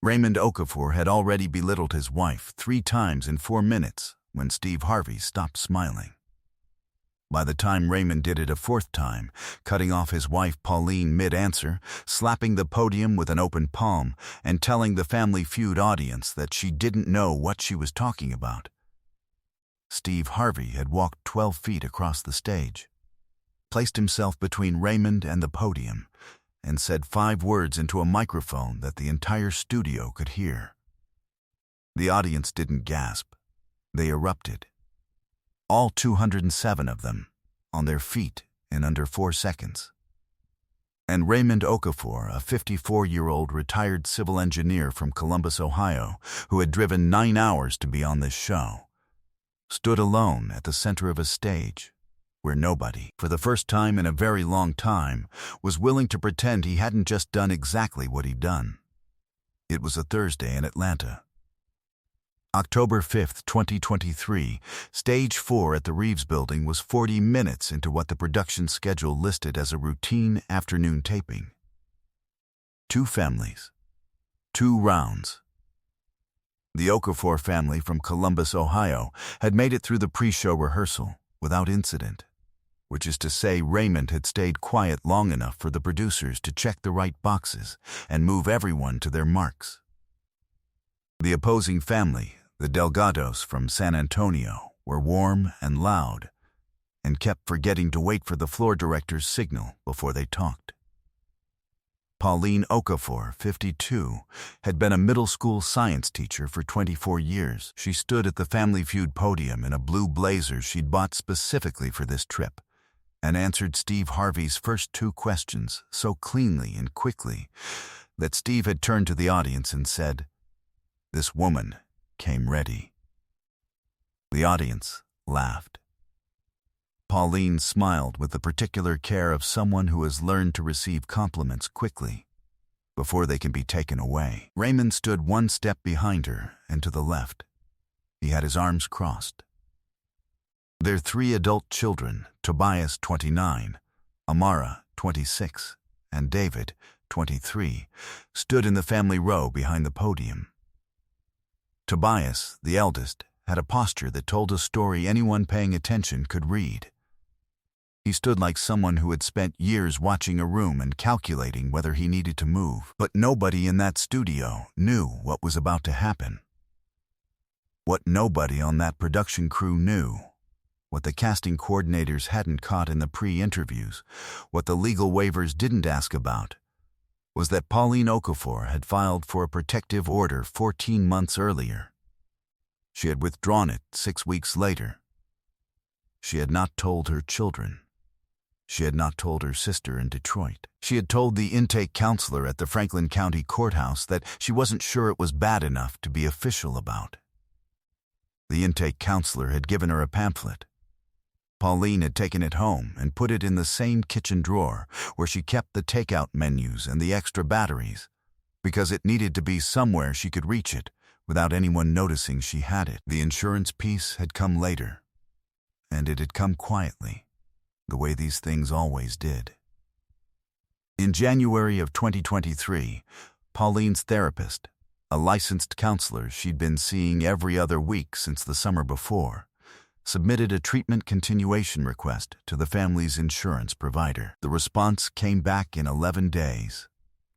Raymond Okafor had already belittled his wife 3 times in 4 minutes when Steve Harvey stopped smiling. By the time Raymond did it a 4th time, cutting off his wife Pauline mid-answer, slapping the podium with an open palm, and telling the Family Feud audience that she didn't know what she was talking about, Steve Harvey had walked 12 feet across the stage, placed himself between Raymond and the podium, and said 5 words into a microphone that the entire studio could hear. The audience didn't gasp. They erupted. All 207 of them, on their feet in under 4 seconds. And Raymond Okafor, a 54-year-old retired civil engineer from Columbus, Ohio, who had driven 9 hours to be on this show, stood alone at the center of a stage where nobody, for the first time in a very long time, was willing to pretend he hadn't just done exactly what he'd done. It was a Thursday in Atlanta. October 5th, 2023, Stage 4 at the Reeves Building was 40 minutes into what the production schedule listed as a routine afternoon taping. 2 families, 2 rounds. The Okafor family from Columbus, Ohio, had made it through the pre-show rehearsal without incident, which is to say Raymond had stayed quiet long enough for the producers to check the right boxes and move everyone to their marks. The opposing family, the Delgados from San Antonio, were warm and loud and kept forgetting to wait for the floor director's signal before they talked. Pauline Okafor, 52, had been a middle school science teacher for 24 years. She stood at the Family Feud podium in a blue blazer she'd bought specifically for this trip and answered Steve Harvey's first 2 questions so cleanly and quickly that Steve had turned to the audience and said, "This woman came ready." The audience laughed. Pauline smiled with the particular care of someone who has learned to receive compliments quickly before they can be taken away. Raymond stood 1 step behind her and to the left. He had his arms crossed. Their 3 adult children, Tobias, 29, Amara, 26, and David, 23, stood in the family row behind the podium. Tobias, the eldest, had a posture that told a story anyone paying attention could read. He stood like someone who had spent years watching a room and calculating whether he needed to move. But nobody in that studio knew what was about to happen. What nobody on that production crew knew, what the casting coordinators hadn't caught in the pre-interviews, what the legal waivers didn't ask about, was that Pauline Okafor had filed for a protective order 14 months earlier. She had withdrawn it 6 weeks later. She had not told her children. She had not told her sister in Detroit. She had told the intake counselor at the Franklin County Courthouse that she wasn't sure it was bad enough to be official about. The intake counselor had given her a pamphlet. Pauline had taken it home and put it in the same kitchen drawer where she kept the takeout menus and the extra batteries, because it needed to be somewhere she could reach it without anyone noticing she had it. The insurance piece had come later, and it had come quietly, the way these things always did. In January of 2023, Pauline's therapist, a licensed counselor she'd been seeing every other week since the summer before, submitted a treatment continuation request to the family's insurance provider. The response came back in 11 days.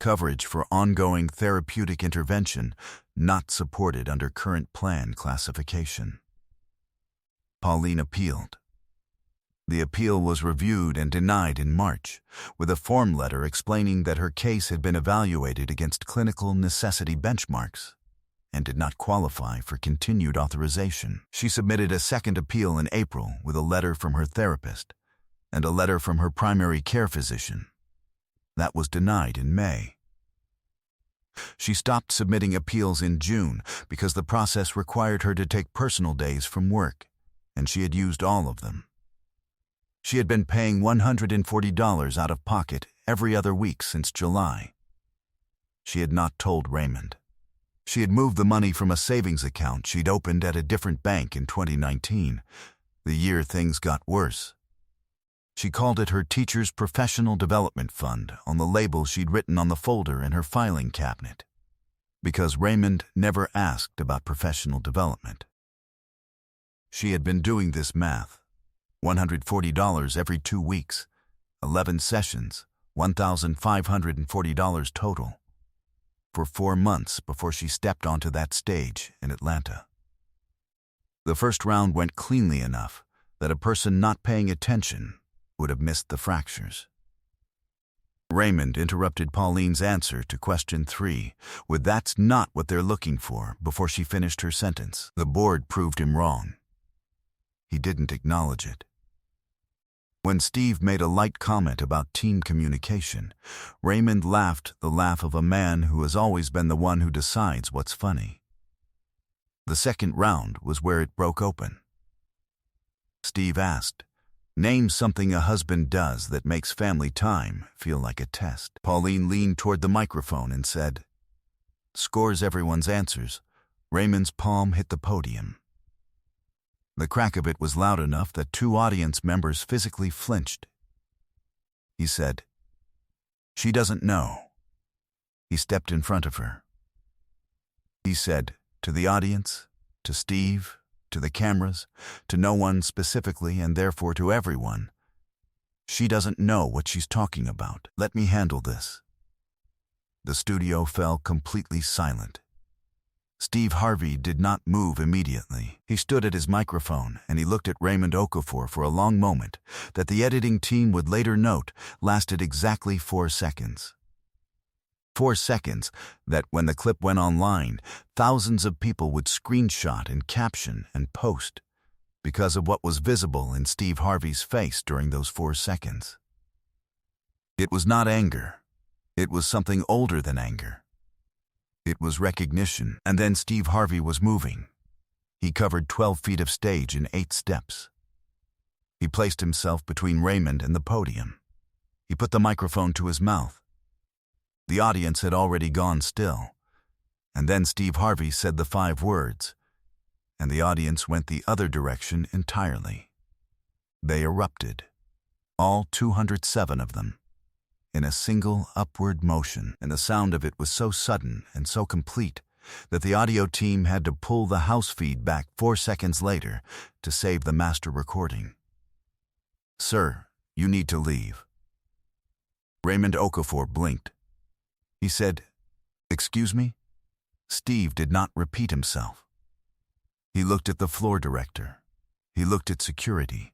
Coverage for ongoing therapeutic intervention not supported under current plan classification. Pauline appealed. The appeal was reviewed and denied in March, with a form letter explaining that her case had been evaluated against clinical necessity benchmarks and did not qualify for continued authorization. She submitted a second appeal in April with a letter from her therapist and a letter from her primary care physician. That was denied in May. She stopped submitting appeals in June because the process required her to take personal days from work, and she had used all of them. She had been paying $140 out of pocket every other week since July. She had not told Raymond. She had moved the money from a savings account she'd opened at a different bank in 2019, the year things got worse. She called it her Teacher's Professional Development Fund on the label she'd written on the folder in her filing cabinet. because Raymond never asked about professional development. She had been doing this math, $140 every 2 weeks, 11 sessions, $1,540 total, for 4 months before she stepped onto that stage in Atlanta. The first round went cleanly enough that a person not paying attention would have missed the fractures. Raymond interrupted Pauline's answer to question 3 with "That's not what they're looking for" before she finished her sentence. The board proved him wrong. He didn't acknowledge it. When Steve made a light comment about team communication, Raymond laughed the laugh of a man who has always been the one who decides what's funny. The second round was where it broke open. Steve asked, "Name something a husband does that makes family time feel like a test." Pauline leaned toward the microphone and said, "Scores everyone's answers." Raymond's palm hit the podium. The crack of it was loud enough that 2 audience members physically flinched. He said, "She doesn't know." He stepped in front of her. He said, to the audience, to Steve, to the cameras, to no one specifically and therefore to everyone, "She doesn't know what she's talking about. Let me handle this." The studio fell completely silent. Steve Harvey did not move immediately. He stood at his microphone and he looked at Raymond Okafor for a long moment that the editing team would later note lasted exactly 4 seconds. 4 seconds that, when the clip went online, thousands of people would screenshot and caption and post because of what was visible in Steve Harvey's face during those 4 seconds. It was not anger. It was something older than anger. It was recognition. And then Steve Harvey was moving. He covered 12 feet of stage in 8 steps. He placed himself between Raymond and the podium. He put the microphone to his mouth. The audience had already gone still. And then Steve Harvey said the 5 words, and the audience went the other direction entirely. They erupted, all 207 of them, in a single upward motion, and the sound of it was so sudden and so complete that the audio team had to pull the house feed back 4 seconds later to save the master recording. "Sir, you need to leave." Raymond Okafor blinked. He said, "Excuse me?" Steve did not repeat himself. He looked at the floor director. He looked at security.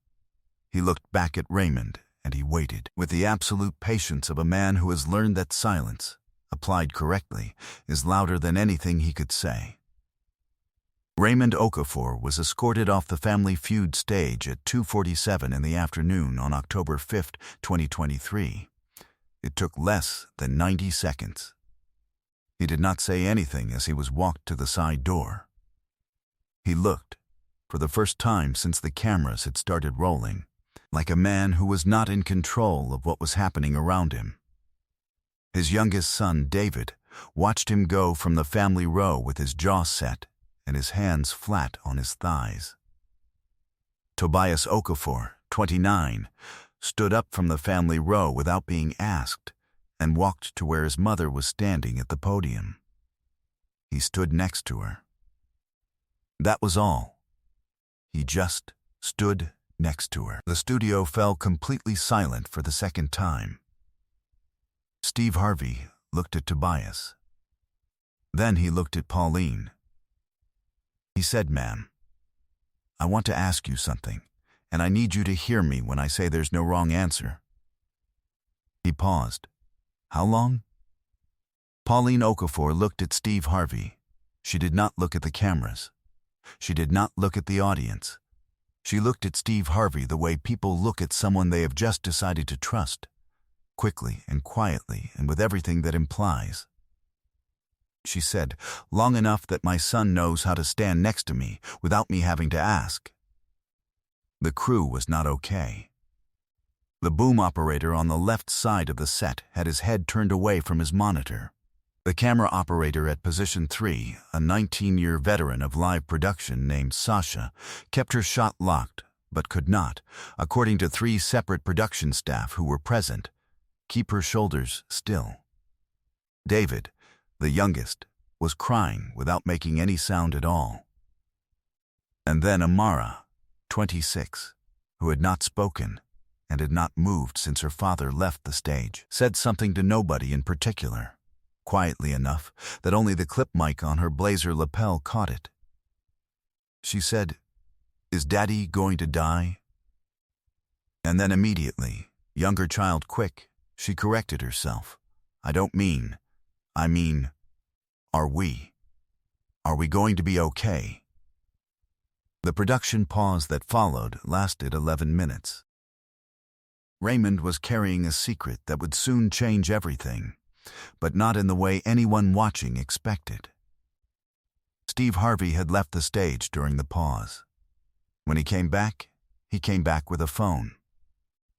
He looked back at Raymond, and he waited with the absolute patience of a man who has learned that silence, applied correctly, is louder than anything he could say. Raymond Okafor was escorted off the Family Feud stage at 2:47 in the afternoon on October 5, 2023. It took less than 90 seconds. He did not say anything as he was walked to the side door. He looked, for the first time since the cameras had started rolling, like a man who was not in control of what was happening around him. His youngest son, David, watched him go from the family row with his jaw set and his hands flat on his thighs. Tobias Okafor, 29, stood up from the family row without being asked and walked to where his mother was standing at the podium. He stood next to her. That was all. He just stood next to her. The studio fell completely silent for the second time. Steve Harvey looked at Tobias. Then he looked at Pauline. He said, "Ma'am, I want to ask you something, and I need you to hear me when I say there's no wrong answer." He paused. "How long?" Pauline Okafor looked at Steve Harvey. She did not look at the cameras. She did not look at the audience. She looked at Steve Harvey the way people look at someone they have just decided to trust, quickly and quietly and with everything that implies. She said, "Long enough that my son knows how to stand next to me without me having to ask." The crew was not okay. The boom operator on the left side of the set had his head turned away from his monitor. The camera operator at position 3, a 19-year veteran of live production named Sasha, kept her shot locked, but could not, according to 3 separate production staff who were present, keep her shoulders still. David, the youngest, was crying without making any sound at all. And then Amara, 26, who had not spoken and had not moved since her father left the stage, said something to nobody in particular, quietly enough that only the clip mic on her blazer lapel caught it. She said, "Is Daddy going to die?" And then immediately, younger child quick, she corrected herself. I mean, are we? Are we going to be okay? The production pause that followed lasted 11 minutes. Raymond was carrying a secret that would soon change everything, but not in the way anyone watching expected. Steve Harvey had left the stage during the pause. When he came back with a phone.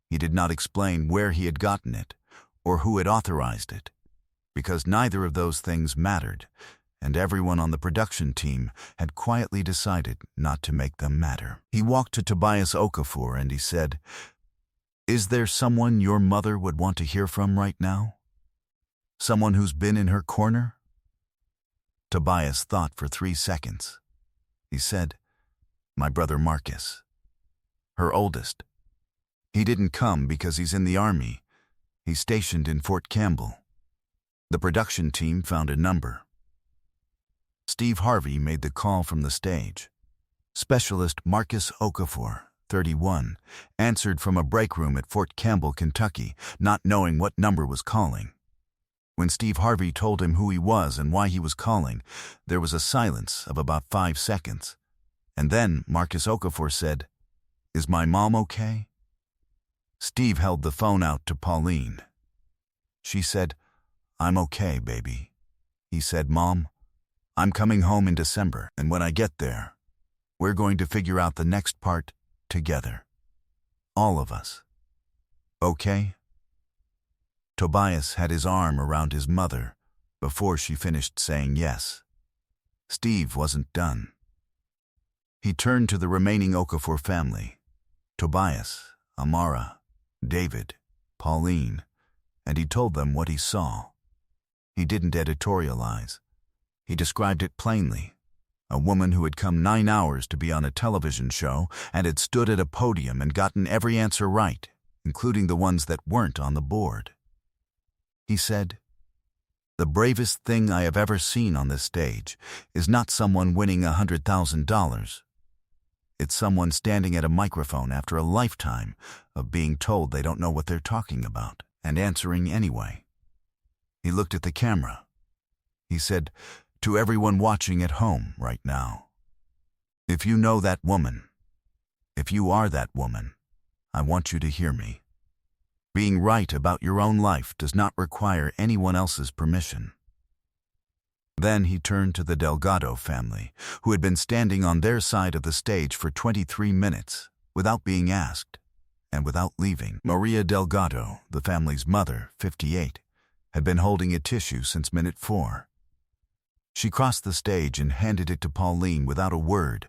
He did not explain where he had gotten it or who had authorized it, because neither of those things mattered, and everyone on the production team had quietly decided not to make them matter. He walked to Tobias Okafor and he said, "Is there someone your mother would want to hear from right now? Someone who's been in her corner?" Tobias thought for 3 seconds. He said, "My brother Marcus. Her oldest. He didn't come because he's in the army. He's stationed in Fort Campbell." The production team found a number. Steve Harvey made the call from the stage. Specialist Marcus Okafor, 31, answered from a break room at Fort Campbell, Kentucky, not knowing what number was calling. When Steve Harvey told him who he was and why he was calling, there was a silence of about 5 seconds. And then Marcus Okafor said, "Is my mom okay?" Steve held the phone out to Pauline. She said, "I'm okay, baby." He said, "Mom, I'm coming home in December, and when I get there, we're going to figure out the next part together. All of us. Okay?" Tobias had his arm around his mother before she finished saying yes. Steve wasn't done. He turned to the remaining Okafor family, Tobias, Amara, David, Pauline, and he told them what he saw. He didn't editorialize. He described it plainly. A woman who had come 9 hours to be on a television show and had stood at a podium and gotten every answer right, including the ones that weren't on the board. He said, "The bravest thing I have ever seen on this stage is not someone winning $100,000. It's someone standing at a microphone after a lifetime of being told they don't know what they're talking about and answering anyway." He looked at the camera. He said, "To everyone watching at home right now, if you know that woman, if you are that woman, I want you to hear me. Being right about your own life does not require anyone else's permission." Then he turned to the Delgado family, who had been standing on their side of the stage for 23 minutes, without being asked, and without leaving. Maria Delgado, the family's mother, 58, had been holding a tissue since minute 4. She crossed the stage and handed it to Pauline without a word,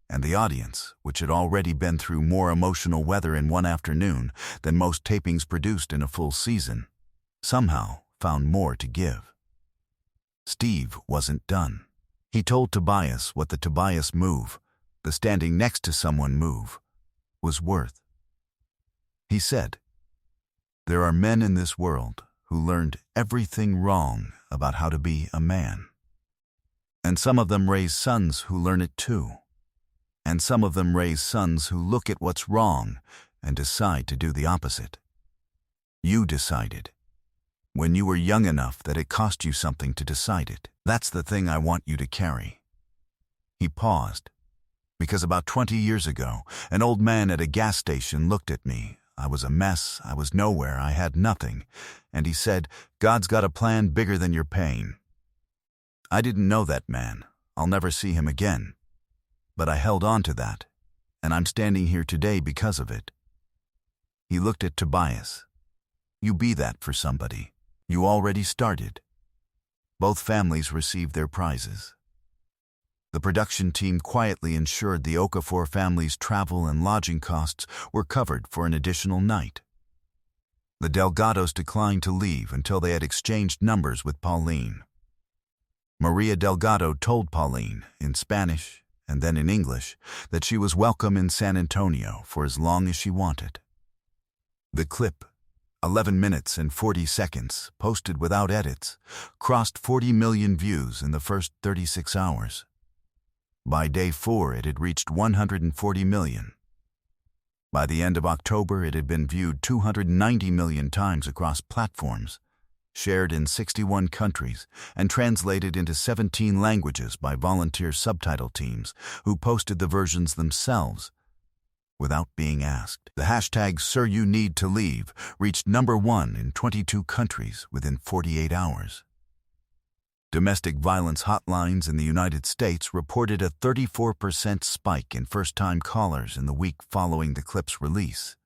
and the audience, which had already been through more emotional weather in one afternoon than most tapings produced in a full season, somehow found more to give. Steve wasn't done. He told Tobias what the Tobias move, the standing next to someone move, was worth. He said, "There are men in this world who learned everything wrong about how to be a man. And some of them raise sons who learn it too. And some of them raise sons who look at what's wrong and decide to do the opposite. You decided, when you were young enough that it cost you something to decide it. That's the thing I want you to carry." He paused, because about 20 years ago, an old man at a gas station looked at me. I was a mess, I was nowhere, I had nothing, and he said, "God's got a plan bigger than your pain." I didn't know that man. I'll never see him again. But I held on to that, and I'm standing here today because of it. He looked at Tobias. You be that for somebody. You already started. Both families received their prizes. The production team quietly ensured the Okafor family's travel and lodging costs were covered for an additional night. The Delgados declined to leave until they had exchanged numbers with Pauline. Maria Delgado told Pauline, in Spanish and then in English, that she was welcome in San Antonio for as long as she wanted. The clip, 11 minutes and 40 seconds, posted without edits, crossed 40 million views in the first 36 hours. By day 4, it had reached 140 million. By the end of October, it had been viewed 290 million times across platforms, shared in 61 countries, and translated into 17 languages by volunteer subtitle teams who posted the versions themselves without being asked. The hashtag #SirYouNeedToLeave reached #1 in 22 countries within 48 hours. Domestic violence hotlines in the United States reported a 34% spike in first-time callers in the week following the clip's release.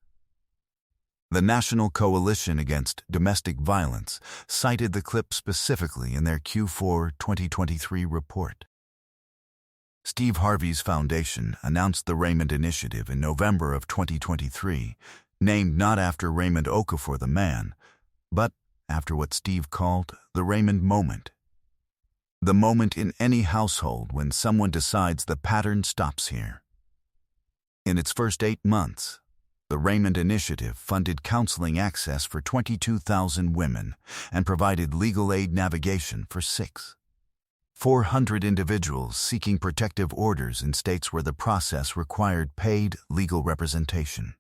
The National Coalition Against Domestic Violence cited the clip specifically in their Q4 2023 report. Steve Harvey's foundation announced the Raymond Initiative in November of 2023, named not after Raymond Okafor the man, but after what Steve called the Raymond moment. The moment in any household when someone decides the pattern stops here. In its first 8 months, the Raymond Initiative funded counseling access for 22,000 women and provided legal aid navigation for 400 individuals seeking protective orders in states where the process required paid legal representation.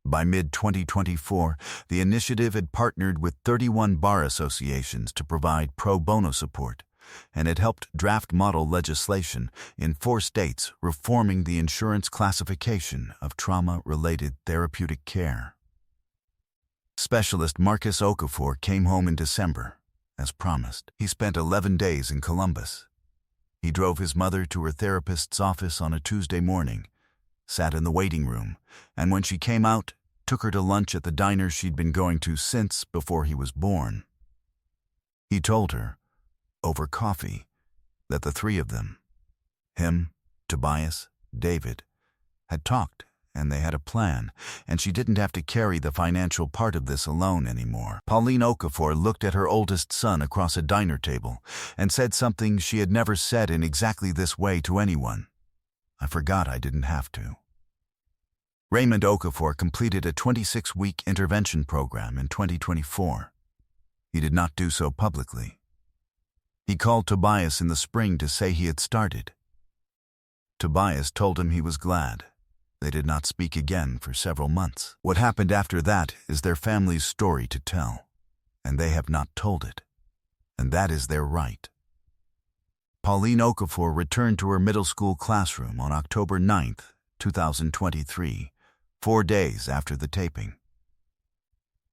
By mid-2024, the initiative had partnered with 31 bar associations to provide pro bono support, and it helped draft model legislation in 4 states reforming the insurance classification of trauma-related therapeutic care. Specialist Marcus Okafor came home in December, as promised. He spent 11 days in Columbus. He drove his mother to her therapist's office on a Tuesday morning, sat in the waiting room, and when she came out, took her to lunch at the diner she'd been going to since before he was born. He told her, over coffee, that the 3 of them, him, Tobias, David, had talked and they had a plan, and she didn't have to carry the financial part of this alone anymore. Pauline Okafor looked at her oldest son across a diner table and said something she had never said in exactly this way to anyone. I forgot I didn't have to. Raymond Okafor completed a 26-week intervention program in 2024. He did not do so publicly. He called Tobias in the spring to say he had started. Tobias told him he was glad. They did not speak again for several months. What happened after that is their family's story to tell, and they have not told it. And that is their right. Pauline Okafor returned to her middle school classroom on October 9th, 2023, 4 days after the taping.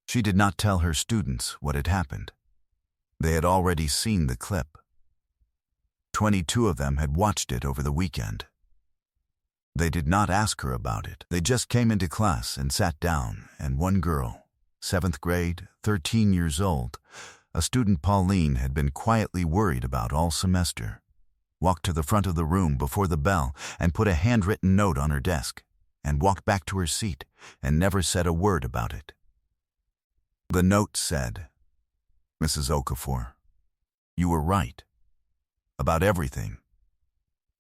She did not tell her students what had happened. They had already seen the clip. 22 of them had watched it over the weekend. They did not ask her about it. They just came into class and sat down, and one girl, 7th grade, 13 years old, a student Pauline had been quietly worried about all semester, walked to the front of the room before the bell and put a handwritten note on her desk, and walked back to her seat and never said a word about it. The note said, "Mrs. Okafor, you were right. About everything."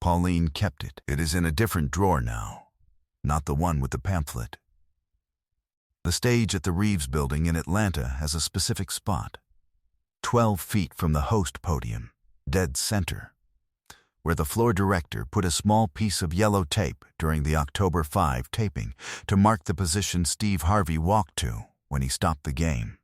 Pauline kept it. It is in a different drawer now, not the one with the pamphlet. The stage at the Reeves Building in Atlanta has a specific spot, 12 feet from the host podium, dead center, where the floor director put a small piece of yellow tape during the October 5 taping to mark the position Steve Harvey walked to when he stopped the game.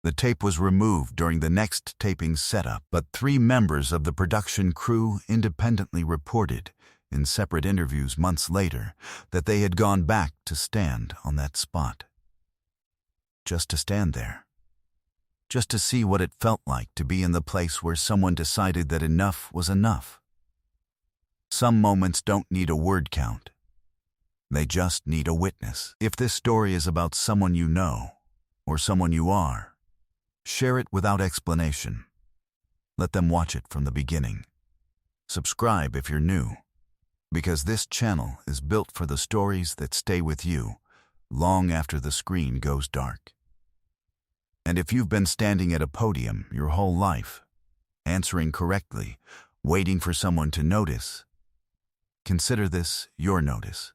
The tape was removed during the next taping's setup, but 3 members of the production crew independently reported, in separate interviews months later, that they had gone back to stand on that spot. Just to stand there. Just to see what it felt like to be in the place where someone decided that enough was enough. Some moments don't need a word count. They just need a witness. If this story is about someone you know, or someone you are, share it without explanation. Let them watch it from the beginning. Subscribe if you're new, because this channel is built for the stories that stay with you long after the screen goes dark. And if you've been standing at a podium your whole life, answering correctly, waiting for someone to notice. Consider this your notice.